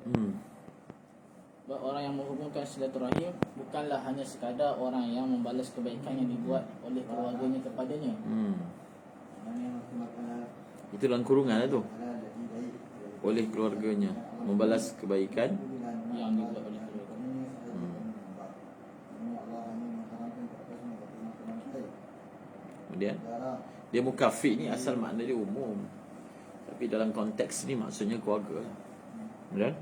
Sebab orang yang menghubungkan silaturahim bukanlah hanya sekadar orang yang membalas kebaikan yang dibuat oleh keluarganya kepadanya. Itu dalam kurungan tu. Oleh keluarganya membalas kebaikan yang dibuat oleh keluarganya. Kemudian dia mukafik ni asal makna dia umum, tapi dalam konteks ni maksudnya keluarga. Kemudian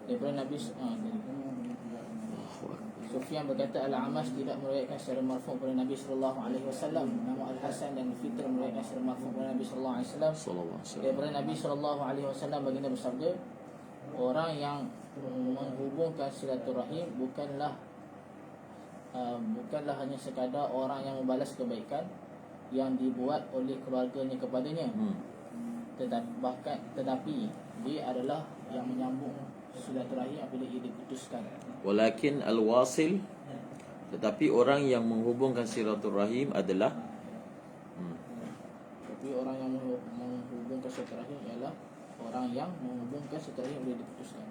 daripada Nabi Sufyan berkata Al-Amash tidak meriwayatkan secara marfu' kepada Nabi sallallahu alaihi wasallam, namun Al-Hasan dan Fitr meriwayatkan secara marfu' kepada Nabi sallallahu alaihi wasallam. Daripada Nabi sallallahu alaihi wasallam baginda bersabda, orang yang menghubungkan silaturahim bukanlah hanya sekadar orang yang membalas kebaikan yang dibuat oleh keluarganya kepadanya, tetapi dia adalah yang menyambung silaturahim apabila ia diputuskan. Walakin al-wasil, tetapi orang yang menghubungkan silaturahim adalah Tapi orang yang menghubungkan silaturahim ialah orang yang menghubungkan silaturahim apabila diputuskan.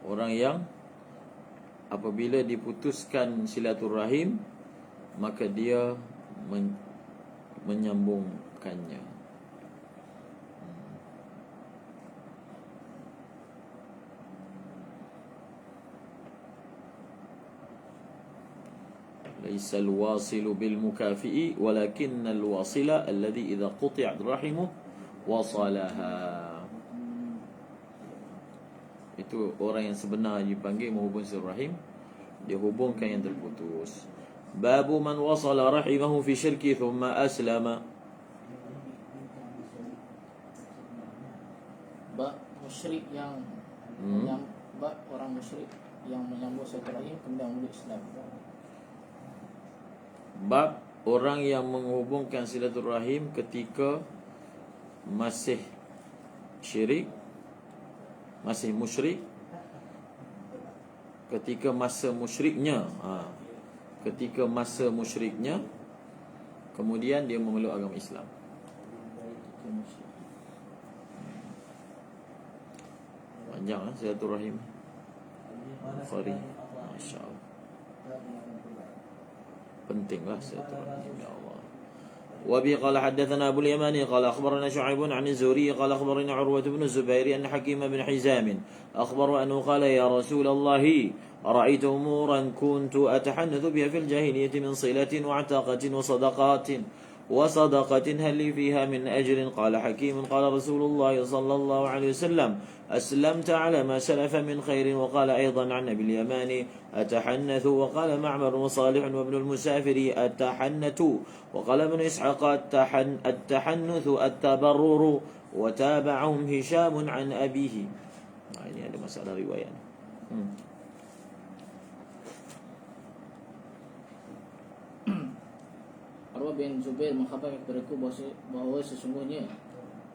Orang yang apabila diputuskan silaturahim maka dia menyambungkannya. ليس الواصل بالمكافئ ولكن الواصل الذي إذا قطعت رحمه وصلها. Itu orang yang sebenar dipanggil menghubung silaturahim, dia hubungkan yang terputus. Babu man wasala rahimahu fi syirki thumma aslama. Bab musyrik yang bab orang musyrik yang menyambung silaturahim kemudian memeluk Islam. Bab orang yang menghubungkan silaturahim ketika masih syirik, masih musyrik, ketika masa musyriknya, ketika masa musyriknya, kemudian dia memeluk agama Islam. Panjang silaturahim. Bukhari, masya-Allah. Pentinglah silaturahim, ya Allah. وبه قال حدثنا أبو اليماني قال أخبرنا شعيب عن الزهري قال أخبرنا عروة بن الزبير أن حكيم بن حزام أخبر أنه قال يا رسول الله أرأيت أمورا كنت أتحنث بها في الجاهلية من صلة وعتاقة وصدقة هل لي فيها من أجر؟ قال حكيم قال رسول الله صلى الله عليه وسلم أسلمت على ما سلف من خير. وقال أيضا عن أبي اليماني أتحنث. وقال معمر وصالح وابن المسافر أتحنث. وقال ابن إسحاق التحنث التبرر. وتابعهم هشام عن أبيه. ini ada masalah riwayat. Arwah bin Zubair mengkhabarkan kepadaku bahawa sesungguhnya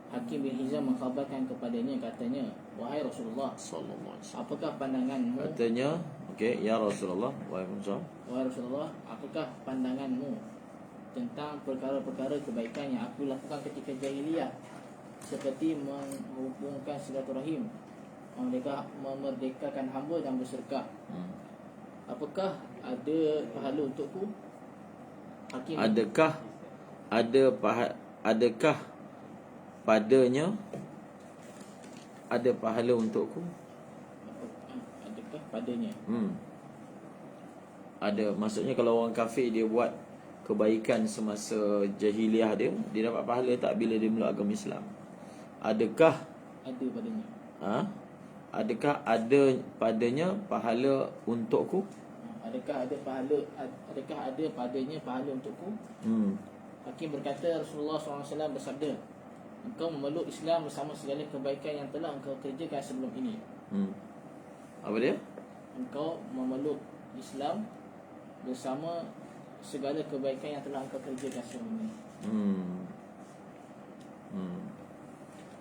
Hakim bin Hizam mengkhabarkan kepadanya, katanya, wahai Rasulullah sallallahu alaihi wasallam, apakah pandanganmu? Katanya, okey, ya Rasulullah, wahai Rasulullah, apakah pandanganmu tentang perkara-perkara kebaikan yang aku lakukan ketika jahiliyah, seperti menghubungkan silaturahim, memerdekakan hamba dan bersedekah. Apakah ada pahala untukku? Hakim, adakah padanya ada pahala untukku? Adakah padanya? Ada, maksudnya kalau orang kafir dia buat kebaikan semasa jahiliah dia dapat pahala tak bila dia meluk agama Islam? Adakah ada padanya? Adakah ada padanya pahala untukku? Adakah ada padanya pahala untukku? Hakim berkata, Rasulullah SAW bersabda, engkau memeluk Islam bersama segala kebaikan yang telah engkau kerjakan sebelum ini. Apa dia? Engkau memeluk Islam bersama segala kebaikan yang telah engkau kerjakan sebelum ini.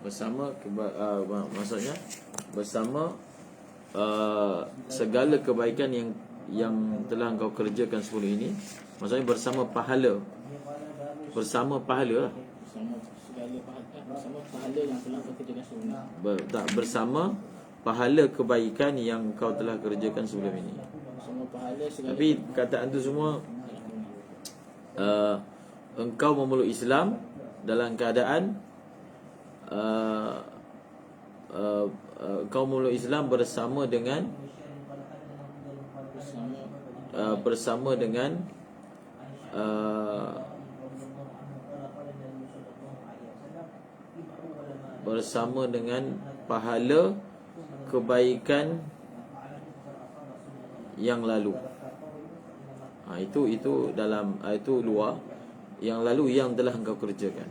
Bersama maksudnya bersama segala kebaikan yang telah engkau kerjakan sebelum ini. Maksudnya bersama pahala. Bersama pahala lah. bersama segala pahala, bersama pahala yang telah kau kerjakan sebelum ini. Tak, bersama pahala kebaikan yang kau telah kerjakan sebelum ini. Bersama pahala segala. Tapi kataan tu semua engkau memeluk Islam dalam keadaan kau memeluk Islam bersama dengan bersama dengan bersama dengan pahala kebaikan yang lalu. Itu dalam itu luar yang lalu yang telah engkau kerjakan.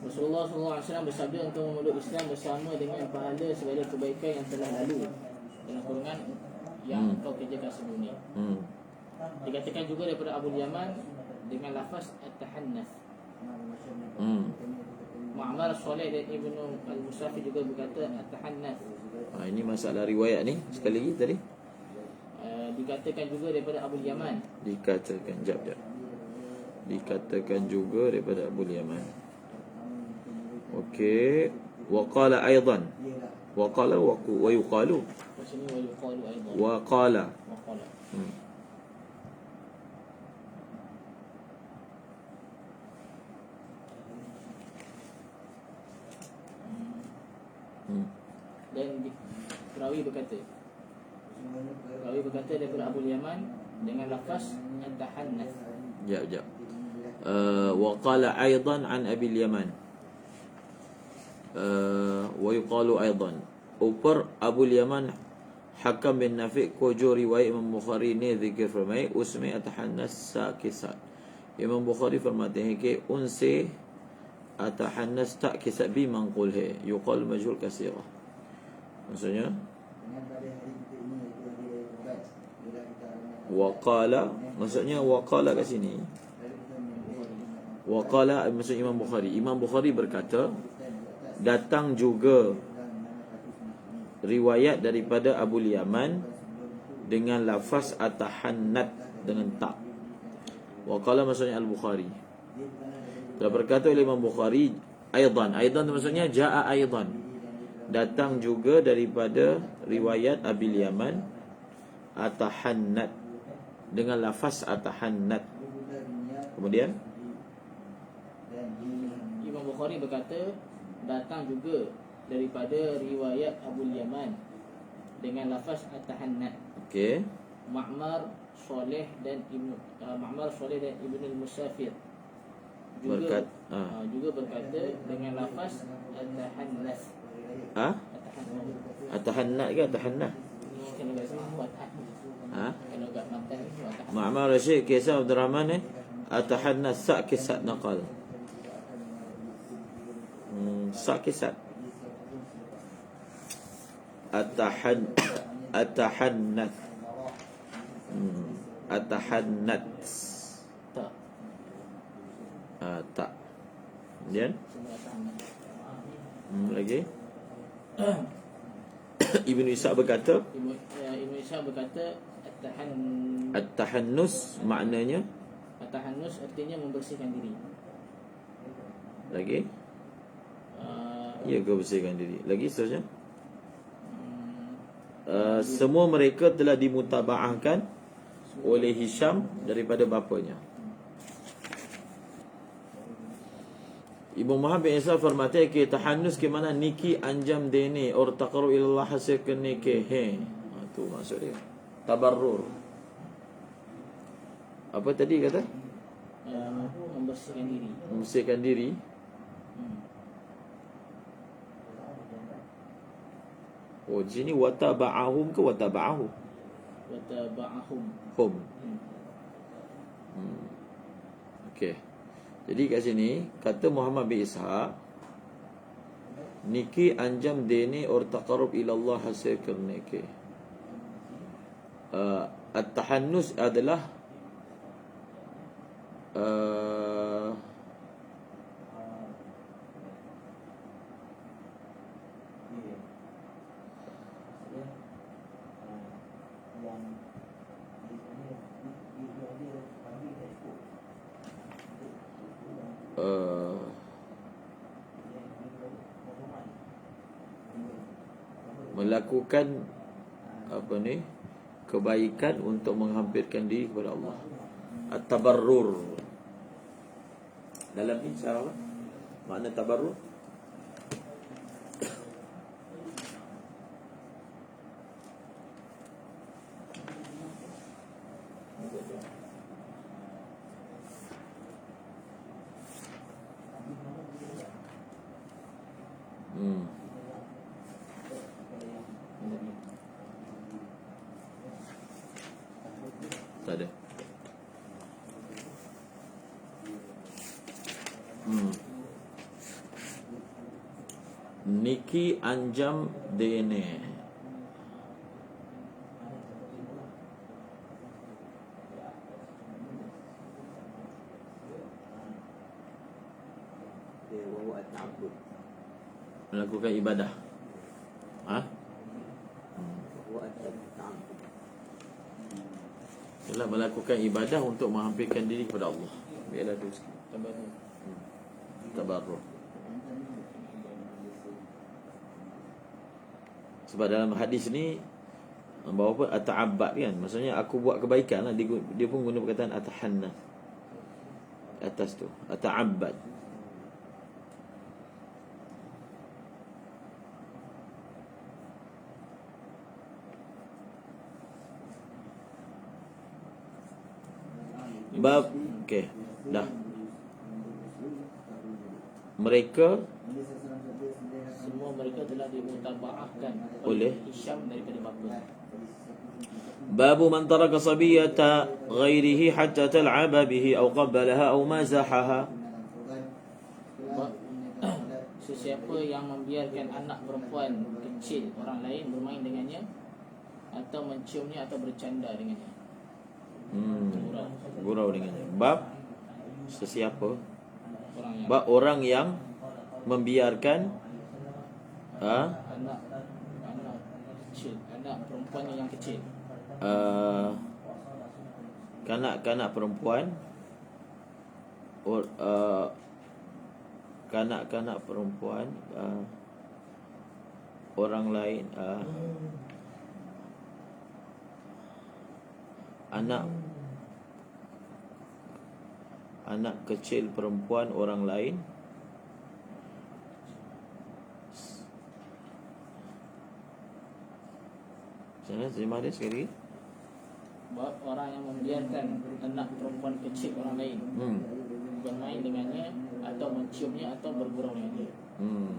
Rasulullah SAW bersabda untuk memeluk Islam bersama dengan pahala segala kebaikan yang telah lalu dalam kurungan yang kau kerjakan sebelum ini. Dikatakan juga daripada Abu Yaman dengan lafaz at-tahannath. Mu'ammar Saleh dan Ibnu Al-Musafi juga berkata at-tahannath. Ini masalah riwayat ni sekali lagi tadi. Dikatakan juga daripada Abu Yaman. Dikatakan jap. Dikatakan juga daripada Abu Yaman. Okey. Wa qala aidan. Wa qala wa yuqalu. Maksudnya wa yuqalu aidan. Wa qala. Dan perawi berkata daripada Abu Yaman dengan lafaz at-tahannath. Jap. Wa qala aidan an Abi Yaman. Wa yuqalu aidan. Upar Abu Yaman Hakam bin Nafi' ko jo riwayat Imam Bukhari ne zikir firmai usme atahannas sakisat. Imam Bukhari फरमाते हैं कि उनसे atahannas tak kisah bi manqul hai yuqal majhul kasira. Maksudnya waqala, maksudnya waqala kat sini. Waqala maksudnya Imam Bukhari. Imam Bukhari berkata datang juga riwayat daripada Abu Yaman dengan lafaz atahannat dengan tak. Waqala maksudnya Al-Bukhari. Telah berkata oleh Imam Bukhari aidan tu maksudnya jaa aidan, datang juga daripada riwayat Abil Yaman atahannat dengan lafaz atahannat. Kemudian Imam Bukhari berkata datang juga daripada riwayat Abu Yaman dengan lafaz at-tahannat. okey, Ma'mar Saleh dan Ibnu Al-Musafir berkat juga berkata dengan lafaz at-tahannat. atahannat ke atahannat? Kena garis kena agak matan Ma'mar Rashid kisah Abdul Rahman atahannat sa kisah naqal. Sa kisah atahannat tak. Kemudian lagi Ibnu Isa berkata Ibnu Isa berkata at-tahannus maknanya at-tahannus artinya membersihkan diri. Lagi ya ke bersihkan diri. Lagi seterusnya semua mereka telah dimutabaahkan oleh Hisham daripada bapanya. Ibu Muhammad bin Isa फरमाते हैं कि tahannus के माना नेकी अंजाम देने और तकर्रुब इल्लाह हासिल करने के हैं. Itu maksud dia. Tabarrur. Apa tadi kata? Membersihkan diri. Membersihkan diri. Oh, di sini wataba'ahum ke wataba'ahu? Wataba'ahum. Hum. Okey. Jadi kat sini kata Muhammad bin Ishaq niki anjam dene और तकर्रुब इल्लाह हासिल करने के. At-tahannus adalah melakukan kebaikan untuk menghampirkan diri kepada Allah. At-tabarrur. Dalam ni cara apa? Makna tabarrur? Tak ada. Niki anjam dene. Melakukan ibadah. Ialah melakukan ibadah untuk menghampirkan diri kepada Allah. Biarlah tu sikit. Tabarruk. Sebab dalam hadis ni bahawa apa? Ata'abbad kan. Maksudnya aku buat kebaikan lah. Dia pun guna perkataan atahanna. Atas tu. Ata'abbad. Bab. Okey. Dah. Mereka, semua mereka telah dimutabaahkan oleh Hisham daripada bapa. Babu man taraka sabiyata ghairihi hatta tal'aba bihi aw qabbalaha aw mazahaha. Sesiapa yang membiarkan anak perempuan kecil orang lain bermain dengannya atau menciumnya atau bercanda dengannya. Gurau dengannya. Bab sesiapa? Orang yang Bab orang yang membiarkan anak kecil, anak perempuan yang kecil. Kanak-kanak perempuan kanak-kanak perempuan orang lain anak kecil perempuan orang lain Sana terjemah dia sekali. Orang yang membiarkan anak perempuan kecil orang lain bermain dengannya atau menciumnya atau bergurau dengannya.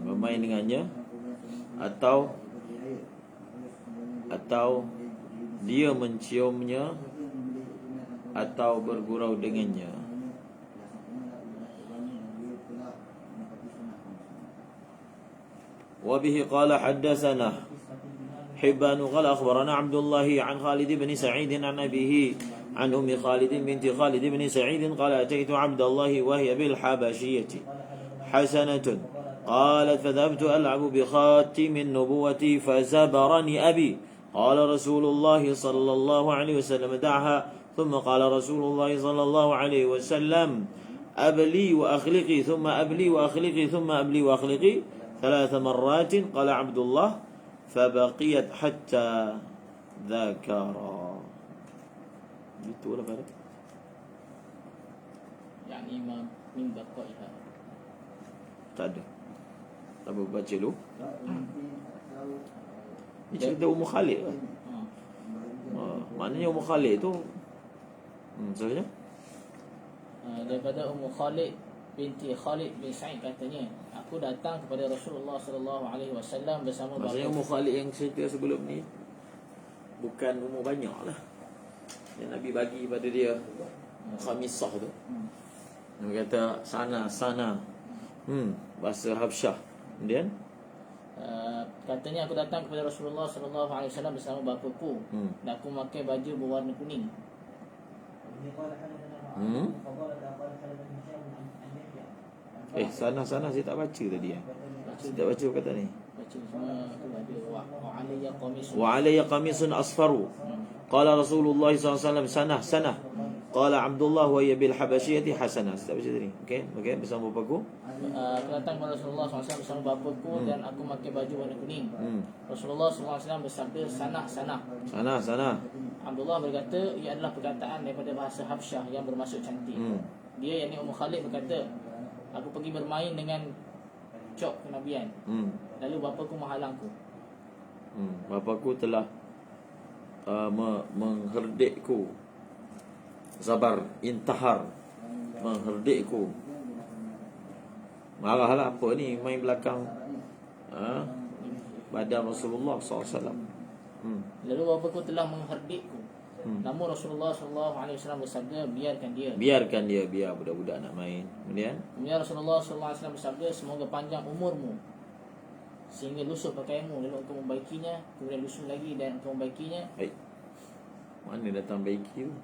Bermain dengannya atau dia menciumnya atau bergurau dengannya. وبه قال حدثنا حبان قال أخبرنا عبد الله عن خالد بن سعيد عن أبيه عن أم خالد بنت خالد بن سعيد قال أتيت عبد الله وهي بالحبشية حسنة قالت فذهبت ألعب بخاتم النبوة فزبرني أبي قال رسول الله صلى الله عليه وسلم دعها ثم قال رسول الله صلى الله عليه وسلم أبلي وأخلقي ثم أبلي وأخلقي ثم أبلي وأخلقي 3 مرات قال عبد الله فبقيت حتى ذكرا. Itulah pada. Yani min baqaiha. Tak ada. Tak baca dulu. Ini cerita Ummu Khalid lah. Maknanya Ummu Khalid tu maksudnya daripada Ummu Khalid binti Khalid bin Sa'id katanya, aku datang kepada Rasulullah sallallahu alaihi wasallam bersama bapa. Maksudnya Ummu Khalid yang cerita sebelum ni bukan umur banyak lah yang Nabi bagi pada dia khamisah tu. Dia kata sana bahasa Habsyah. Kemudian katanya aku datang kepada Rasulullah sallallahu alaihi wasallam bersama bapaku dan aku memakai baju berwarna kuning. Sana saya tak baca tadi ya. Saya tak baca kata ni. Baca semua tu ada wa alayya qamis asfaru. Qala Rasulullah sallallahu alaihi wasallam sana Qala Abdullah wa hiya bil Habasyiyati hasanah. Tak baca tadi. Okey, bersama bapaku. Datang kepada Rasulullah SAW bersama bapaku dan aku memakai baju warna kuning. Rasulullah SAW bersabda, sanah. Abdullah berkata, ia adalah perkataan daripada bahasa Habsyah yang bermaksud cantik. Dia, yakni Ummu Khalid, berkata, aku pergi bermain dengan cok kenabian. Lalu bapaku menghadangku. Bapaku telah mengherdikku. Zabar, intahar, mengherdikku. Marahlah, apa ni main belakang badan Rasulullah SAW. Lalu bapaku telah mengherdikku. Namun Rasulullah SAW bersabda, biarkan dia, biar budak-budak nak main. Kemudian Rasulullah SAW bersabda, semoga panjang umurmu sehingga lusuh pakaianmu. Lalu engkau membaikinya, kemudian lusuh lagi dan engkau membaikinya. Mana datang baiki tu?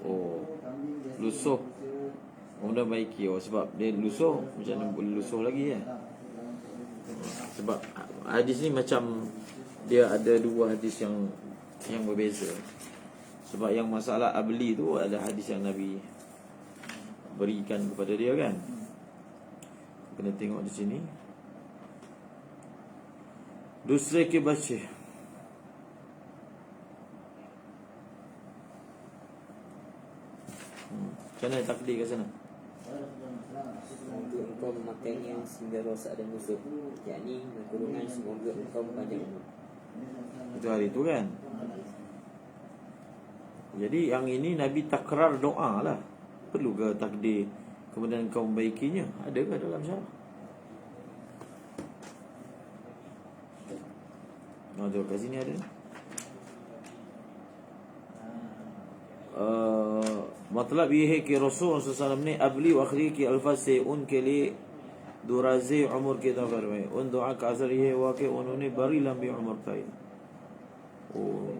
Oh, lusuh kemudian baiki. Sebab dia lusuh, macam mana boleh lusuh lagi ya? Sebab hadis ni macam dia ada dua hadis yang berbeza. Sebab yang masalah abli tu ada hadis yang Nabi berikan kepada dia kan. Kena tengok di sini. Dusre ke baca. Macam mana takdir kat sana? Untuk engkau memakainya sehingga rosak dan busuk, yakni kurungan semoga engkau panjang umur. Itu hari tu kan. Jadi yang ini Nabi takrar doa lah. Perlu ke takdir kemudian engkau membaikinya? Adakah dalam syarah? Tengok kat sini ada. मतलब ये है कि रसूल सल्लल्लाहु अलैहि वसल्लम ने अबली व आखिरी की अल्फाज से उनके लिए दुराज़े उम्र के तफर में उन दुआ का असर ये हुआ कि उन्होंने बड़ी लंबी उम्र पाई. Oh,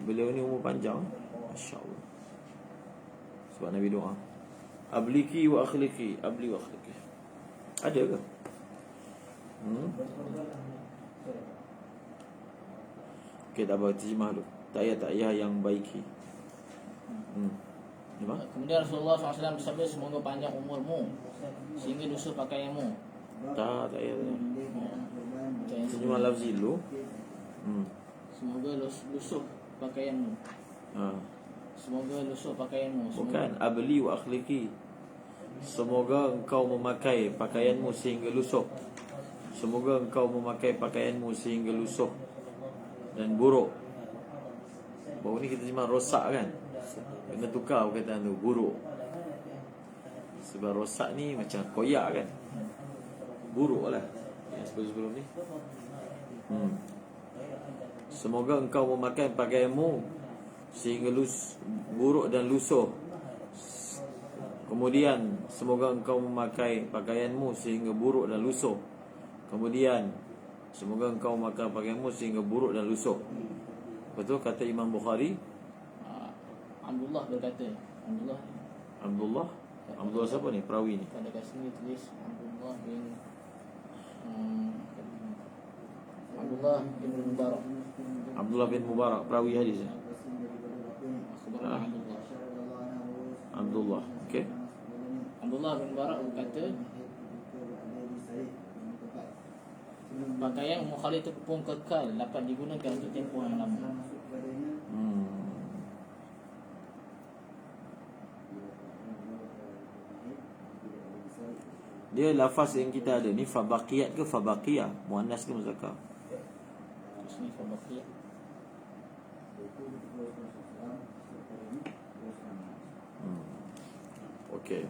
beliau ni umur panjang, masya-Allah. Sebab Nabi doa, abliki wa akhliki, abli wa akhliki. Ada ke? Okay, tak apa, terjemah dulu. Ta'iyah yang baiki. Kemudian Rasulullah SAW bersabda, semoga panjang umurmu sehingga lusuh pakaianmu. Tak payah. Terjemah lafzi dulu. Semoga lusuh pakaianmu. Semoga lusuh pakaianmu. Bukan abli wa akhliki. Semoga engkau memakai pakaianmu sehingga lusuh. Semoga engkau memakai pakaianmu sehingga lusuh dan buruk. Baru ni kita terjemah rosak kan. Kena tukar perkataan tu, buruk. Sebab rosak ni macam koyak kan. Buruk lah yang sebelum ni. Semoga engkau memakai pakaianmu sehingga buruk dan lusuh. Kemudian semoga engkau memakai pakaianmu sehingga buruk dan lusuh. Kemudian semoga engkau memakai pakaianmu sehingga buruk dan lusuh. Betul kata Imam Bukhari. Abdullah berkata, Abdullah siapa ni? Perawi ni. pada kat sini tulis Abdullah bin Mubarak. Abdullah bin Mubarak, perawi hadis. Abdullah, okey. Abdullah bin Mubarak berkata, pakaian Ummu Khalid itu pun kekal dapat digunakan untuk tempoh yang lama. Dia lafaz yang kita ada ni fabaqiyat ke fabaqiyah, muannas ke muzakkar? Sini fabaqiyah. Okey.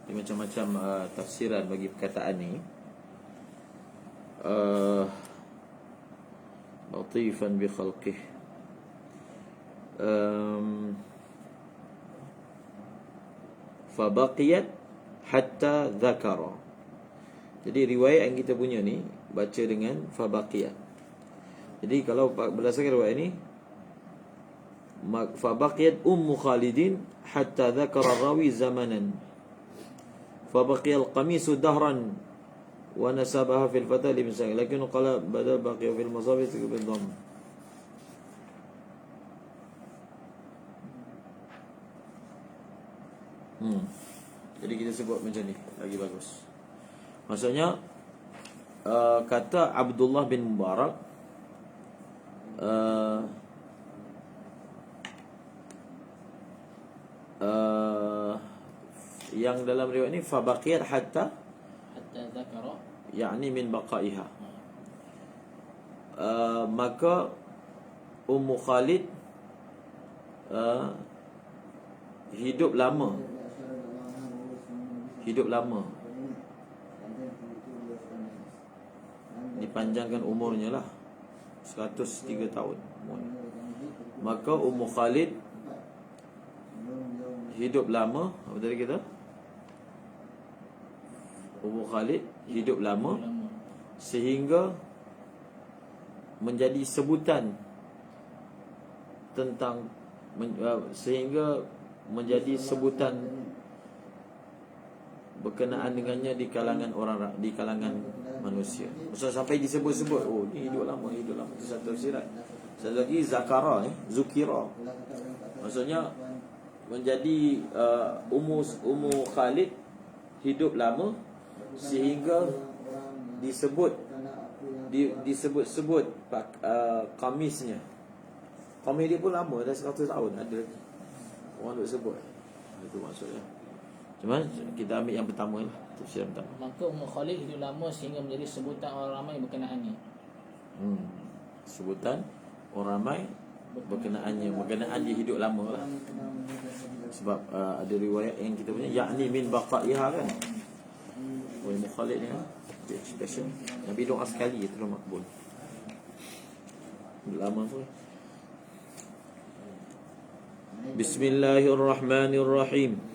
Dia macam-macam tafsiran bagi perkataan ni. Latifan bi khalqih. Fabaqiyat hatta dzakara. Jadi riwayat yang kita punya ni baca dengan fabaqiyat. Jadi kalau berdasarkan riwayat ni, fabaqiyat Ummu Khalidin hatta dzakara rawi zamanan. فبقي القميص دهرا ونسبها في الفتاة لابن سعيد لكنه قال بدل بقي في المصابيح بالضم. Jadi kita sebut macam ni lagi bagus. Maksudnya kata Abdullah bin Mubarak yang dalam riwayat ni fabaqiyat hatta zakara, yakni min baqaiha. Maka Ummu Khalid hidup lama, dipanjangkan umurnya lah 103 tahun. Maka Ummu Khalid hidup lama. Apa tadi kita? Ummu Khalid hidup lama sehingga menjadi sebutan tentang sehingga menjadi sebutan berkenaan dengannya di kalangan orang, di kalangan manusia. Maksudnya sampai disebut-sebut, oh ni hidup lama. Itu satu tafsiran. Satu lagi zakara, zukira. Maksudnya menjadi Ummu Khalid hidup lama sehingga disebut-sebut kamisnya. Kamis dia pun lama, dah 100 tahun ada lagi. Orang duk sebut. Itu maksudnya. Cuma kita ambil yang pertama lah, tafsir pertama. Maka Ummu Khalid hidup lama sehingga menjadi sebutan orang ramai berkenaannya. Sebutan orang ramai berkenaan dia hidup lama lah. Sebab ada riwayat yang kita punya yakni min baqaiha kan. Ummu Khalid ni dia special. Nabi doa sekali itu makbul. Lama tu. Bismillahirrahmanirrahim.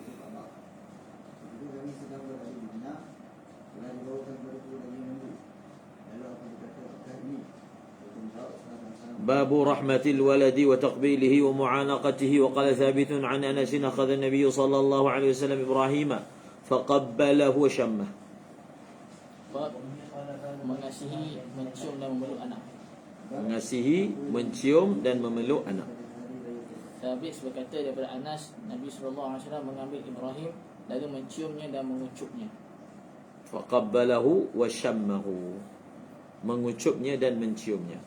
باب رحمة الولد وتقبيله ومعانقته. وقال ثابت عن أنس أخذ النبي صلى الله عليه وسلم إبراهيم فقبله وشمه. Mengasihi, mencium dan memeluk anak. Mengasihi, mencium dan memeluk anak. Thabit berkata daripada Anas, Nabi SAW mengambil Ibrahim lalu menciumnya dan mengucupnya. Faqabbalahu wa syammahu. Mengucupnya dan menciumnya.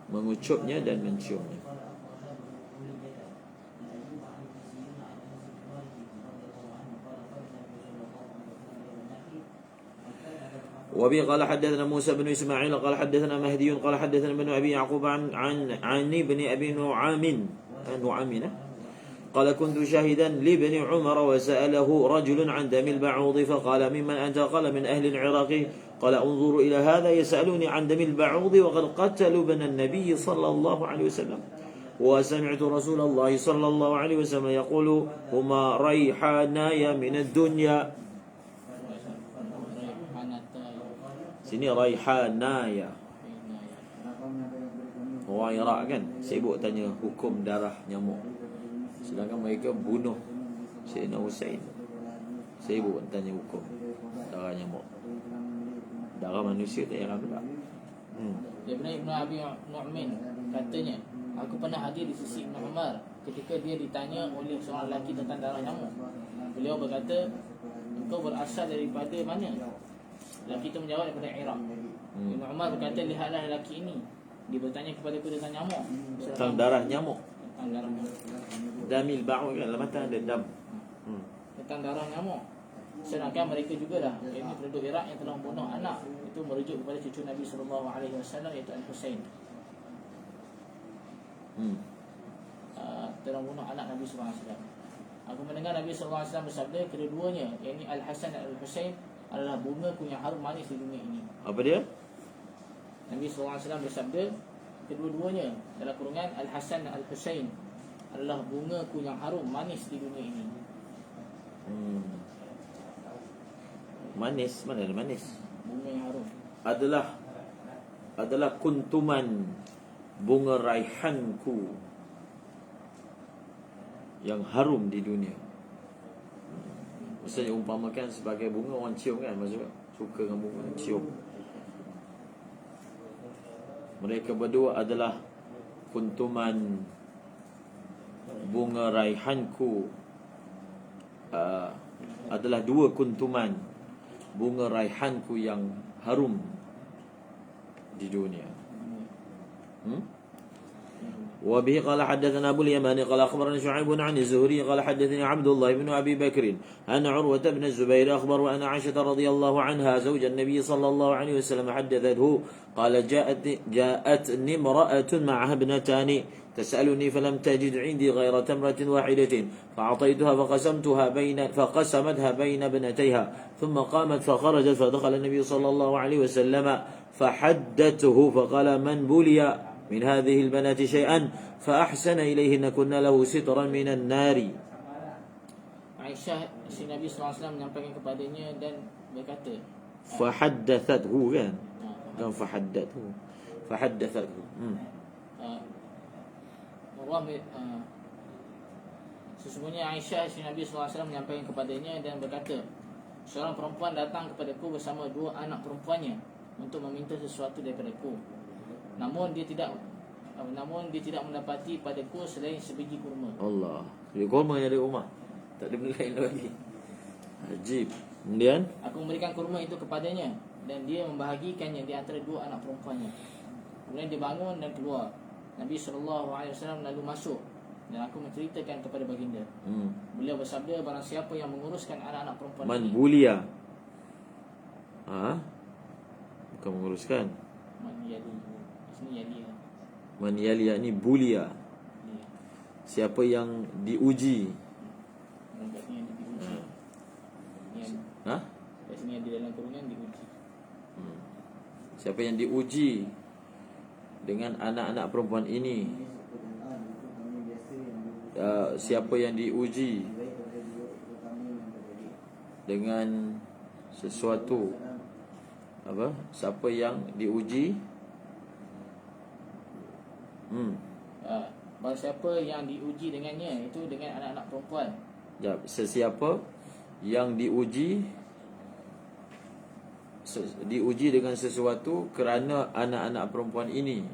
Mengucupnya dan menciumnya. وبه قال حدثنا موسى بن إسماعيل قال حدثنا مهدي قال حدثنا ابن أبي يعقوب عن ابن أبي نعام قال كنت شاهدا لابن عمر وسأله رجل عن دم البعوض فقال ممن أنت؟ قال من أهل العراق. قال انظروا إلى هذا يسألوني عن دم البعوض وقد قتلوا ابن النبي صلى الله عليه وسلم وسمعت رسول الله صلى الله عليه وسلم يقول هما ريحاناي من الدنيا. Sini raihanaya. Orang Iraq kan sibuk tanya hukum darah nyamuk, sedangkan mereka bunuh Sayyidina Husain. Sibuk tanya hukum darah nyamuk. Darah manusia tak heran pula. Daripada Ibn Abi Nu'min katanya, aku pernah hadir di sisi Ibn Umar ketika dia ditanya oleh seorang lelaki tentang darah nyamuk. Beliau berkata, engkau berasal daripada mana? Lelaki itu menjawab daripada Iraq. Ibn Umar berkata, lihatlah lelaki ini, dia bertanya kepada aku tentang nyamuk, tentang darah nyamuk. Tentang darah nyamuk. Damil ba'u kan, dalam mata ada dam. Tentang darah nyamuk. Sedangkan mereka jugalah, ini penduduk Iraq yang telah membunuh anak. Itu merujuk kepada cucu Nabi SAW iaitu Al-Husain. Telah membunuh anak Nabi SAW. Aku mendengar Nabi SAW bersabda, kedua-duanya, iaitu Al-Hasan dan Al-Husain, adalah bunga yang harum manis di dunia ini. Apa dia? Nabi SAW bersabda, kedua-duanya dalam kurungan Al-Hasan dan Al-Husain adalah bunga yang harum manis di dunia ini. Manis, mana ada manis? Bunga yang harum adalah kuntuman bunga raihanku yang harum di dunia. Maksudnya umpamakan sebagai bunga orang cium kan, maksudnya suka dengan bunga cium. Mereka berdua adalah kuntuman bunga raihanku, adalah dua kuntuman bunga raihanku yang harum di dunia. وبه قال حدثنا أبو اليماني قال أخبرنا شعيب عن الزهري قال حدثني عبد الله بن أبي بكر أن عروة بن الزبير أخبر أن عائشة رضي الله عنها زوج النبي صلى الله عليه وسلم حدثته قال جاءتني امرأة معها ابنتان تسألني فلم تجد عندي غير تمرة واحدة فأعطيتها فقسمتها بين ابنتيها ثم قامت فخرجت فدخل النبي صلى الله عليه وسلم فحدته فقال من بلي من هذه البنات شيئا فأحسن إليهن كنا له سترا من النار. Aisyah si Nabi SAW menyampaikan kepadanya dan berkata, فحدثته kan? Bukan فحدثته. Sesungguhnya Aisyah si Nabi SAW menyampaikan kepadanya dan berkata, seorang perempuan datang kepadaku bersama dua anak perempuannya untuk meminta sesuatu daripadaku. Namun dia tidak mendapati padaku selain sebiji kurma. Allah. Dia kurma yang ada rumah. Tak ada benda lain lagi. Ajib. Kemudian aku memberikan kurma itu kepadanya dan dia membahagikannya di antara dua anak perempuannya. Kemudian dia bangun dan keluar. Nabi SAW lalu masuk dan aku menceritakan kepada baginda. Beliau bersabda, barang siapa yang menguruskan anak-anak perempuan Man ini, bulia. Bukan menguruskan. Man yali. Sini yali. Man yali yakni bulia. Siapa yang diuji. Kat sini yang diuji. Kat sini ada dalam kurungan diuji. Siapa yang diuji dengan anak-anak perempuan ini, siapa yang diuji dengan sesuatu, siapa yang diuji Barang siapa yang diuji dengannya, itu dengan anak-anak perempuan. Sesiapa yang diuji dengan sesuatu kerana anak-anak perempuan ini,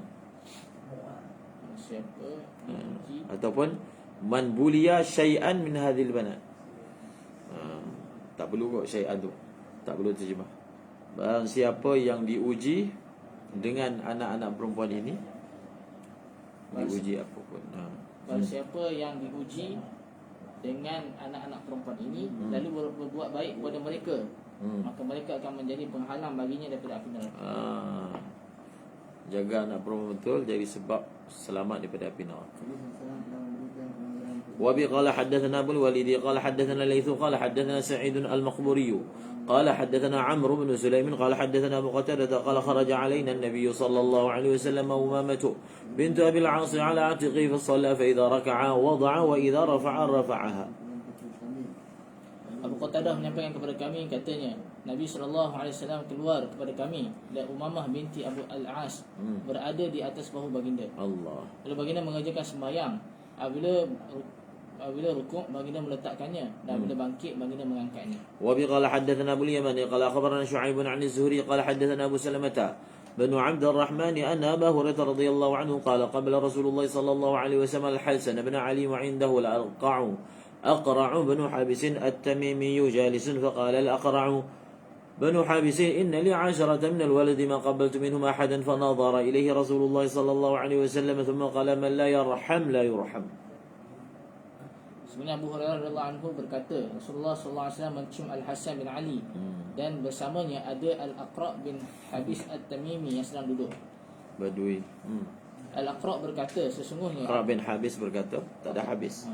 Siapa diuji, ataupun man buliya syai'an min hadhil banat. Tak perlu kot syai'an tu, tak perlu terjemah. Barang siapa yang diuji dengan anak-anak perempuan ini, diuji apa pun. barang siapa yang diuji dengan anak-anak perempuan ini, lalu berbuat baik kepada mereka, maka mereka akan menjadi penghalang baginya daripada api neraka. Jaga anak perempuan betul, jadi sebab selamat daripada api neraka. Wa bi qala hadatsana Abu al-Walid qala hadatsana Laits qala hadatsana Sa'id al-Maqburi قال حدثنا عمرو بن سليم قال حدثنا أبو قتادة قال خرج علينا النبي صلى الله عليه وسلم وأمامة بنت أبي العاص على عاتقه فصلى فإذا ركع وضع وإذا رفع رفعها. Abu Qatadah menyampaikan kepada kami, katanya, Nabi SAW keluar kepada kami dan Umamah binti Abu Al-As berada di atas bahu baginda. Allah. Lalu baginda mengerjakan sembahyang. Apabila rukuk, baginda meletakkannya, dan apabila bangkit, baginda mengangkatnya. Wa bi qala hadatsana Abu al-Yamani qala akhbarana Shu'aib 'an az-Zuhri qala hadatsana Abu Salamah بن عبد الرحمن أن أبا هريرة رضي الله عنه قال قبل رسول الله صلى الله عليه وسلم الحسن بن علي وعنده أقرع بن حابس التميمي جالس فقال الأقرع بن حابس إن لي 10 من الولد ما قبلت منهم أحدا فنظر إليه رسول الله صلى الله عليه وسلم ثم قال من لا يرحم لا يرحم. Sebenarnya Abu Hurairah radhiyallahu anhu berkata, Rasulullah SAW mencium Al-Hasan bin Ali dan bersamanya ada Al-Aqra' bin Habis At-Tamimi yang sedang duduk. Badui. Al-Aqra' berkata, sesungguhnya Aqra' bin Habis berkata, tak ada habis.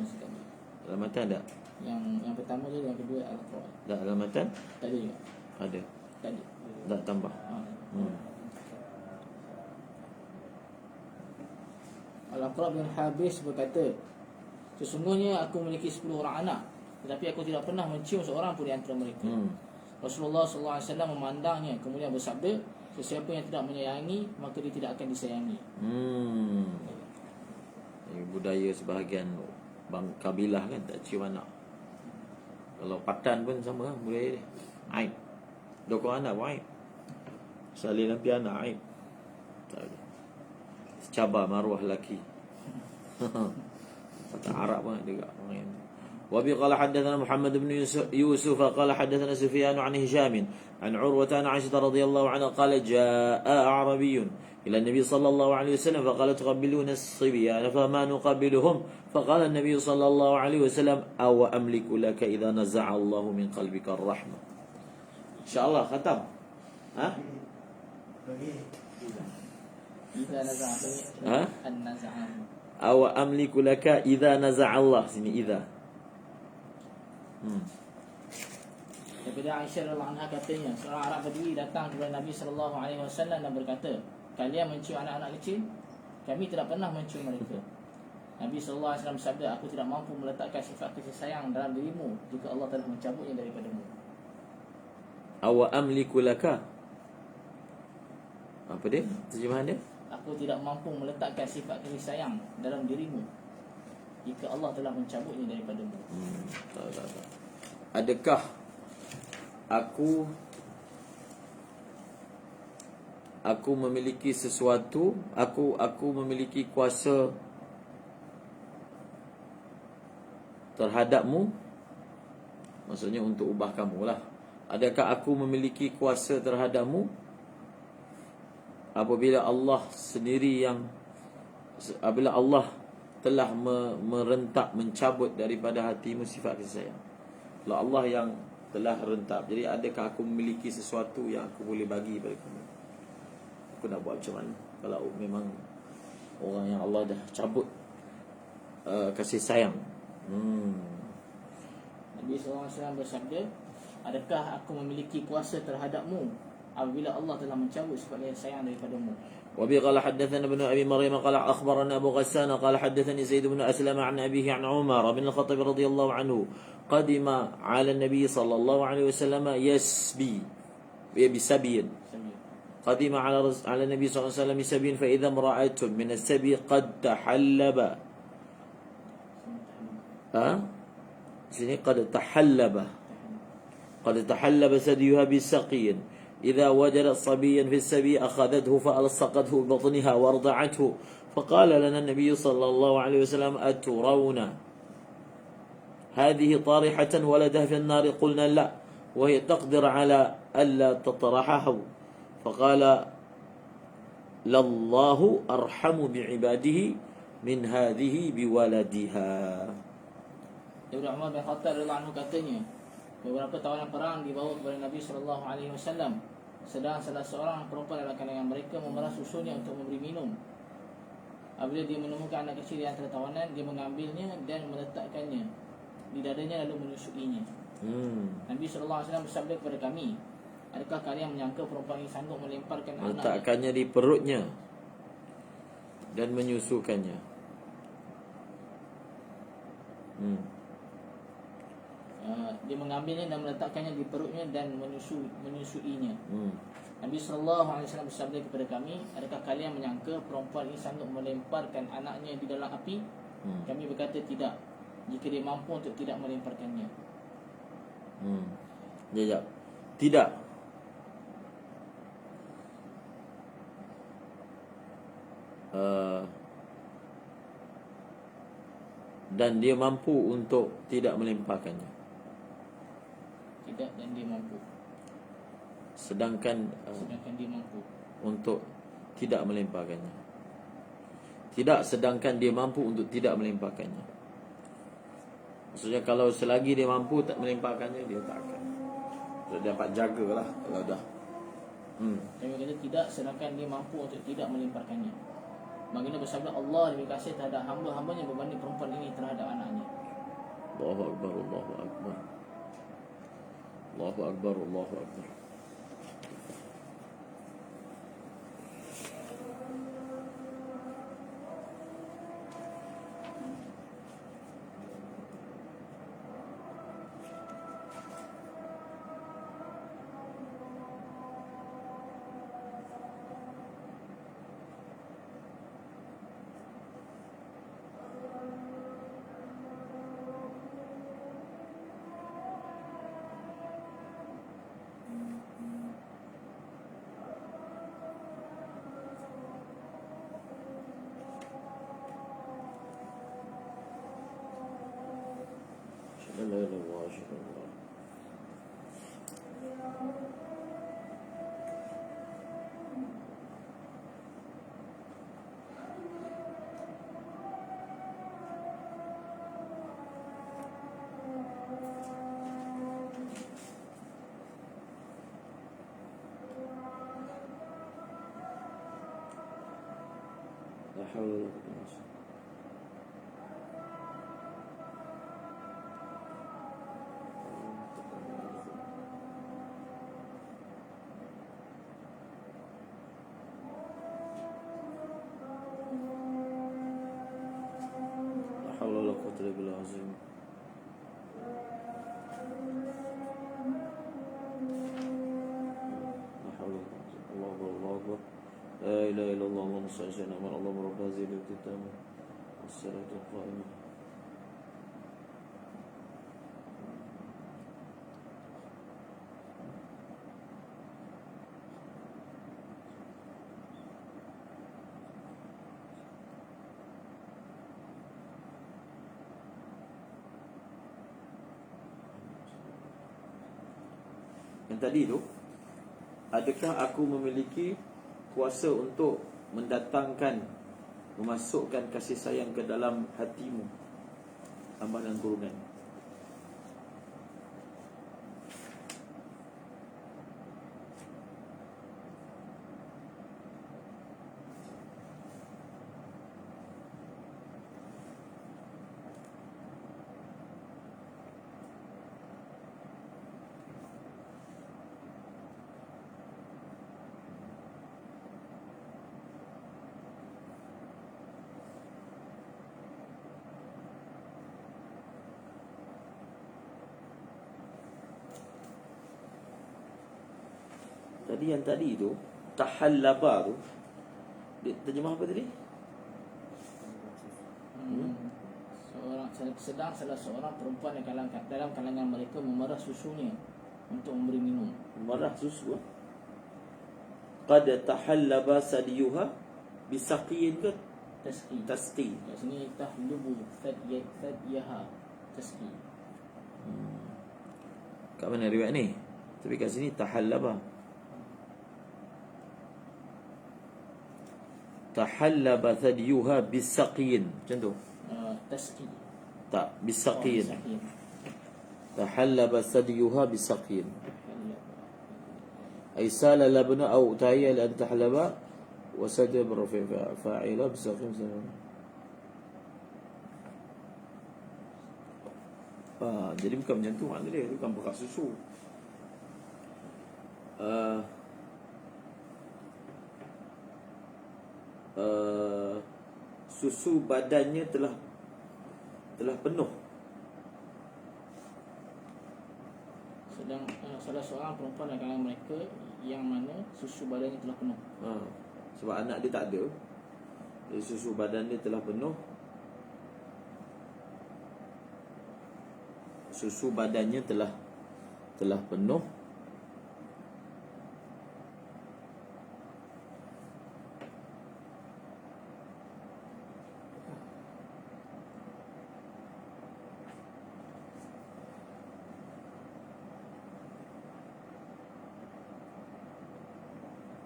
Dalam matan ada? Yang pertama tu, yang kedua Al-Aqra'. Tak dalam matan? Tak ada juga. Ada. Tak ada. Tak tambah. Al-Aqra' bin Habis berkata, sesungguhnya aku memiliki 10 orang anak, tetapi aku tidak pernah mencium seorang pun di antara mereka. Rasulullah SAW memandangnya, kemudian bersabda, sesiapa yang tidak menyayangi, maka dia tidak akan disayangi. Budaya sebahagian kabilah kan tak cium anak. Kalau patan pun sama, boleh aib. Dokong anak pun aib. Salin lampi anak aib. Tak ada. Cabar maruah lelaki. Kata Arab pun ada kat orang yang. وبه قال حدثنا محمد بن يوسف قال حدثنا سفيان عن هشام عن عروة عن عائشة رضي الله عنها قال جاء أعرابي إلى النبي صلى الله عليه وسلم فقال تقبلون الصبيان فما نقبلهم فقال النبي صلى الله عليه وسلم أو أملك لك إذا نزع الله من قلبك الرحمة. إن شاء الله ختم. ها؟ إذا نزع ها؟ النزع أو أملك لك إذا نزع الله. Sini إذا. Daripada Aisyah radhiyallahu anha katanya, seorang Arab Badui datang kepada Nabi sallallahu alaihi wasallam dan berkata, "Kalian mencium anak-anak kecil? Kami tidak pernah mencium mereka." Nabi sallallahu alaihi wasallam bersabda, "Aku tidak mampu meletakkan sifat kasih sayang dalam dirimu jika Allah telah mencabutnya daripadamu." Aw amliku laka. Apa dia? Terjemahan dia? Aku tidak mampu meletakkan sifat kasih sayang dalam dirimu jika Allah telah mencabutnya daripadamu. Tak. Adakah aku memiliki sesuatu, aku memiliki kuasa terhadapmu? Maksudnya untuk ubah kamu lah. Adakah aku memiliki kuasa terhadapmu apabila Allah sendiri yang, apabila Allah telah merentak, mencabut daripada hatimu sifat kasih sayang? Kalau Allah yang telah rentap, jadi adakah aku memiliki sesuatu yang aku boleh bagi pada kamu? Aku nak buat macam mana kalau memang orang yang Allah dah cabut kasih sayang? Nabi SAW bersabda, adakah aku memiliki kuasa terhadapmu apabila Allah telah mencabut sifat kasih sayang daripadamu? وبه قال حدثنا ابن أبي مريم قال أخبرنا أبو غسان قال حدثني زيد بن أسلم عن أبيه عن عمر بن الخطاب رضي الله عنه قدم على النبي صلى الله عليه وسلم بسبي قدم على النبي صلى الله عليه وسلم بسبي فإذا امرأة من السبي قد تحلب قد تحلب ثديها بسقي إذا وجدت صبيا في السبي أخذته فألصقته ببطنها وارضعته فقال لنا النبي صلى الله عليه وسلم أترون هذه طارحة ولدها في النار؟ قلنا لا وهي تقدر على ألا تطرحه فقال لله أرحم بعباده من هذه بولدها. Ibn Umar bin Khattab radhiyallahu anhu katanya, beberapa tawanan perang dibawa kepada Nabi sallallahu alaihi wasallam, sedang salah seorang perempuan dalam kalangan mereka memerah susunya untuk memberi minum. Apabila dia menemukan anak kecil yang tertawanan, dia mengambilnya dan meletakkannya di dadanya lalu menyusuinya. Nabi sallallahu alaihi wasallam bersabda kepada kami, adakah kalian menyangka perempuan ini sanggup melemparkan meletakkannya di perutnya dan menyusukannya? Dia mengambilnya dan meletakkannya di perutnya dan menyusuinya. Nabi sallallahu alaihi wasallam bersabda kepada kami, adakah kalian menyangka perempuan ini sanggup melemparkan anaknya di dalam api? Kami berkata tidak, jika dia mampu untuk tidak melemparkannya. Tidak. Dan dia mampu untuk tidak melemparkannya. Tidak, dan dia mampu. Sedangkan dia mampu untuk tidak melemparkannya. Tidak, sedangkan dia mampu untuk tidak melemparkannya. Maksudnya kalau selagi dia mampu tak melemparkannya, dia tak akan. Dia dapat jagalah kalau dah. Dia kata tidak, sedangkan dia mampu untuk tidak melemparkannya. Baginda bersabda, Allah lebih kasih terhadap hamba-hambanya berbanding perempuan ini terhadap anaknya. Allahu Akbar, Allahu Akbar, Allahu Akbar, Allahu Akbar. illallah, asyhadu an la hawla wa la quwwata illa billah. La hawla wa la quwwata illa billah azim. La hawla wa la quwwata. Allahu akbar, Allahu akbar. La ilaha illallah, Allahumma salli ala sayyidina Muhammad, Allahumma rabb hadhihi al-iftitah was-salatu al-qa'imah. Yang tadi tu, adakah aku memiliki kuasa untuk mendatangkan, memasukkan kasih sayang ke dalam hatimu, hamba dan kurungan? Tadi yang tadi tu, tahallaba tu, terjemah apa tadi? Sedang salah seorang perempuan dalam kalangan mereka memerah susunya untuk memberi minum. Memerah susu. Qad tahallaba sadiyuha bisaqiyin ke Tasqi. tasqi. Kat sini tahlubu thadyaha tasqi. Kat mana riwayat ni? Tapi kat sini tahallaba. Tahallaba thadiyuha bisaqiyin. Macam tu? Tasqi. Tak, bisaqiyin. Tasqi. Tahallaba thadiyuha bisaqiyin. أي سال لبن أو تهيأ لأن تحلب وسد بالرفع فاعلة بساقين jadi bukan macam tu makna dia, bukan bekas susu. Susu badannya telah penuh. Sedang salah seorang perempuan dalam kalangan mereka yang mana susu badannya telah penuh. Sebab anak dia tak ada, jadi susu badan dia telah penuh. Susu badannya telah penuh.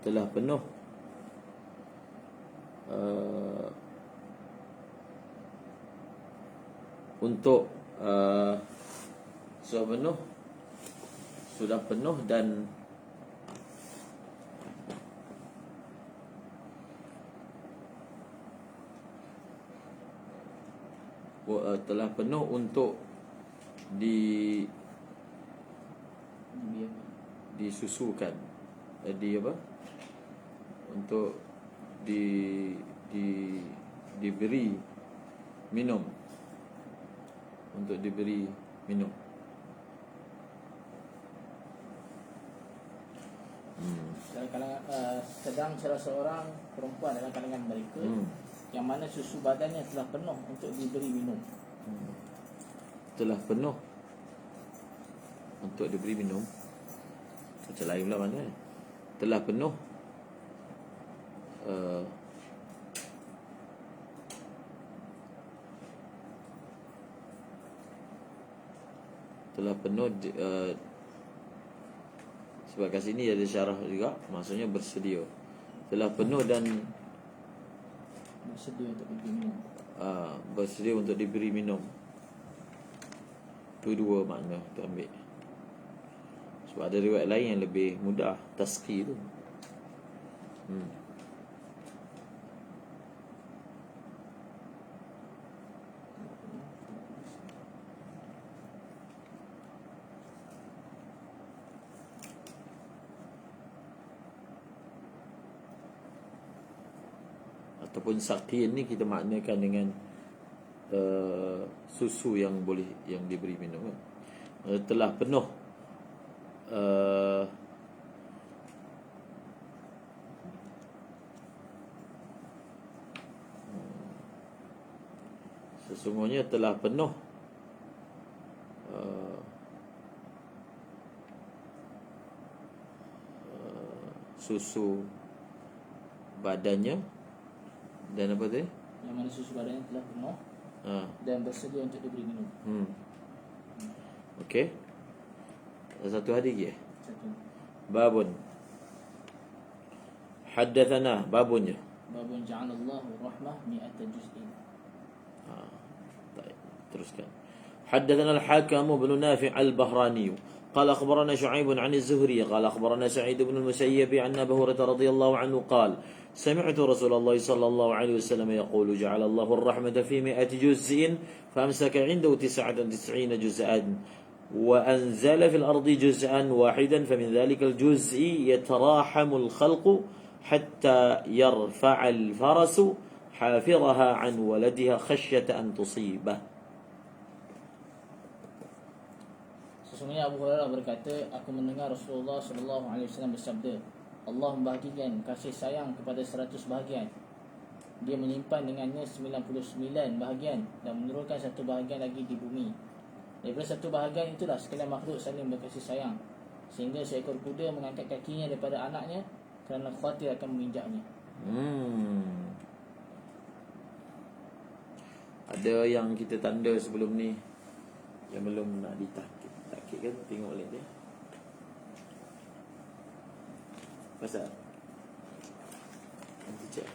Telah penuh untuk sudah penuh dan telah penuh untuk disusukan, apa, untuk diberi minum, untuk diberi minum. Dalam kalangan, sedang salah seorang perempuan dalam kalangan mereka yang mana susu badannya telah penuh untuk diberi minum. Telah penuh untuk diberi minum. Macam lain pula mana? Telah penuh telah penuh sebab kat sini ada syarah juga, maksudnya bersedia, telah penuh dan bersedia untuk diberi minum. bersedia untuk diberi minum. Itu dua makna tu ambil. Sebab ada riwayat lain yang lebih mudah, tasqi tu. Ataupun saqiyin ni kita maknakan dengan susu yang boleh yang diberi minum kan. Telah penuh sesungguhnya telah penuh susu badannya dan apa tu? Yang mana susu badannya telah penuh dan bersedia untuk diberi minum. Okey. Satu hadis lagi. Satu. Babun. Haddathana babunnya. Babun ja'alallahu rahmah mi'ata juz'in. طيب teruskan. حدثنا الحاكم بن نافع البهراني قال أخبرنا شعيب عن الزهري قال أخبرنا سعيد بن المسيب عن أبي هريرة رضي الله عنه قال سمعت رسول الله صلى الله عليه وسلم يقول جعل الله الرحمة في 100 جزء فأمسك عنده 99 جزءا وأنزل في الأرض جزءا واحدا فمن ذلك الجزء يتراحم الخلق حتى يرفع الفرس حافرها عن ولدها خشية أن تصيبه. Sesungguhnya Abu Hurairah berkata, aku mendengar Rasulullah sallallahu alaihi wasallam bersabda, Allah membahagikan kasih sayang kepada 100 bahagian. Dia menyimpan dengannya 99 bahagian dan menurunkan satu bahagian lagi di bumi. Daripada satu bahagian itulah sekalian makhluk saling berkasih sayang, sehingga seekor kuda mengangkat kakinya daripada anaknya kerana khawatir akan menginjaknya. Ada yang kita tanda sebelum ni yang belum nak ditahkik kan, tengok balik dia. Pasal nanti cek.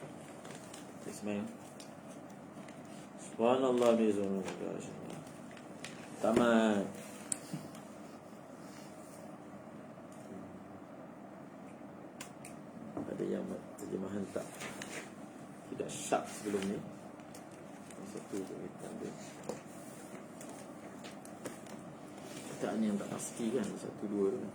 Ismail. Subhanallah bihamdihi. Tamat. Ada yang terjemahan tidak syak sebelum ni. Satu tu kita ambil. Kita yang tak pasti kan, 1, 2 kan.